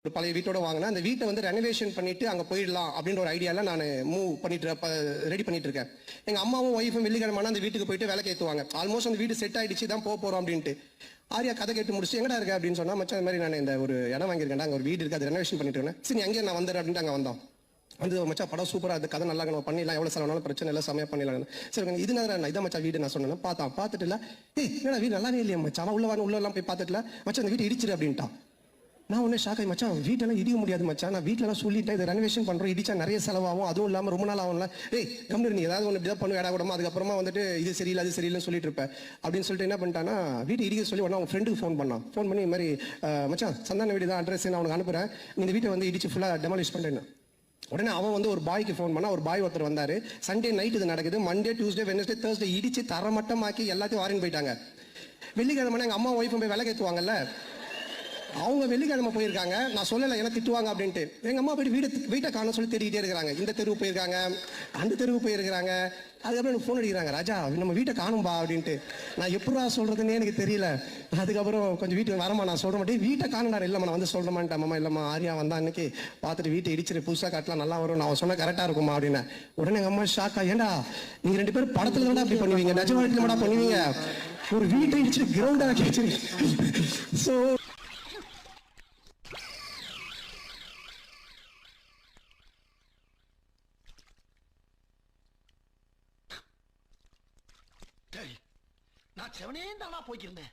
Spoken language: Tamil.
ஒரு பழைய வீட்டோட வாங்கினேன். அந்த வீட்டை வந்து ரெனோவேஷன் பண்ணிட்டு அங்கே போயிடலாம் அப்படின்ற ஒரு ஐடியாவில் நான் மூவ் பண்ணிட்டு ரெடி பண்ணிட்டு இருக்கேன். எங்கள் அம்மாவும் ஒய்ஃபும் வெள்ளிக்கிழமை அந்த வீட்டுக்கு போயிட்டு வேலை கேத்துவாங்க. ஆல்மோஸ்ட் அந்த வீடு செட் ஆயிடுச்சு தான் போகிறோம் அப்படின்ட்டு. ஆரியா கதை கேட்டு முடிச்சு எங்கடா இருக்கு அப்படின்னு சொன்னா, மச்சான் இந்த மாதிரி நான் இந்த ஒரு இடம் வாங்கியிருக்கேன், அங்கே ஒரு வீடு இருக்கு, அது ரெனோவேஷன் பண்ணிட்டு இருக்கேன். சரி அங்கேயே நான் வந்துடுறேன் அப்படின்ட்டு அங்கே வந்தோம். வந்து மச்சா படம் சூப்பராக அது கதை நல்லா நம்ம பண்ணிடலாம், எவ்வளோ செலவுனாலும் பிரச்சனை இல்லை, செமையாக பண்ணிடலாம். சரி இது நான் இதான் மச்சா வீடு நான் சொன்னேன். பார்த்துட்டு இல்லை ஏன்னா வீடு நல்லாவே இல்லையா மச்சா, உள்ளெல்லாம் போய் பார்த்துட்டுல மச்சா அந்த வீட்டை இடிச்சிரு அப்படின்ட்டான். நான் ஒன்றும் ஷாக் ஆகி மச்சான் வீட்டெல்லாம் இடிக்க முடியாது மச்சான், நான் வீட்டிலலாம் சொல்லிட்டேன் இதை ரெனோவேஷன் பண்ணுறோம், இடிச்சா நிறைய செலவாகும், அதுவும் இல்லாமல் ரொம்ப நாள் ஆகும்ல, கம்பெனி நீ ஏதாவது ஒன்று இப்படி தான் பண்ணு இடம் கூடமா, அதுக்கப்புறமா வந்துட்டு இது சரியில்லை அது சரியில்லைன்னு சொல்லிட்டு இருப்பேன் அப்படின்னு சொல்லிட்டு என்ன பண்ணிட்டான்னா வீட்டு இடிக்க சொல்லி உடனே அவங்க ஃப்ரெண்டுக்கு ஃபோன் பண்ணி இந்த மாதிரி மச்சான் சந்தான வீடு தான் அட்ரஸ் நான் அவனுக்கு அனுப்புகிறேன், இந்த வீட்டை வந்து இடிச்சு ஃபுல்லாக டெமாலிஷ் பண்ணுறேன்னு. உடனே அவன் வந்து ஒரு பாய்க்கு ஃபோன் பண்ணா, ஒரு பாய் ஒருத்தர் வந்தார். சண்டே நைட் இது நடக்குது. மண்டே டியூஸ்டே வெனஸ்டே தேர்ஸ்டே இடிச்சு தரமட்டமாக்கி எல்லாத்தையும் வாரின்னு போயிட்டாங்க. வெள்ளிக்கிழமை எங்கள் அம்மா ஒய்ஃபும் போய் வேலை கேத்துவாங்கல்ல, அவங்க வெள்ளிக்கிழமை போயிருக்காங்க. நான் சொல்லலை எனக்கு திட்டுவாங்க அப்படின்ட்டு. எங்கள் அம்மா போயிட்டு வீட்டை காண சொல்லி தேடிக்கிட்டே இருக்கிறாங்க. இந்த தெருவு போயிருக்காங்க, அந்த தெருவு போயிருக்கிறாங்க. அதுக்கப்புறம் எனக்கு ஃபோன் அடிக்கிறாங்க, ராஜா நம்ம வீட்டை காணும்பா அப்படின்ட்டு. நான் எப்படா சொல்கிறதுன்னே எனக்கு தெரியல. அதுக்கப்புறம் கொஞ்சம் வீட்டுக்கு வரமா நான் சொல்ல மாட்டேன், வீட்டை காணுனார். இல்லைம்மா நான் வந்து சொல்கிறேன்ட்டேன். அம்மா இல்லைம்மா ஆரியா வந்தா அன்னைக்கு பார்த்துட்டு வீட்டை இடிச்சிட்டு புதுசாக காட்டலாம் நல்லா வரும், நான் சொன்னால் கரெக்டாக இருக்குமா அப்படின்னு. உடனே எங்கள் அம்மா ஷாக்கா, ஏண்டா நீங்கள் 2 பேரும் படத்தில் தானே அப்படி பண்ணுவீங்க, நிஜ வாழ்க்கையில் மட்டும் பண்ணுவீங்க, ஒரு வீட்டை இடிச்சிட்டு கிரவுண்டாக வச்சிருக்கீங்க. ஸோ நான் செவனே தானா போய்க்கிருந்தேன்.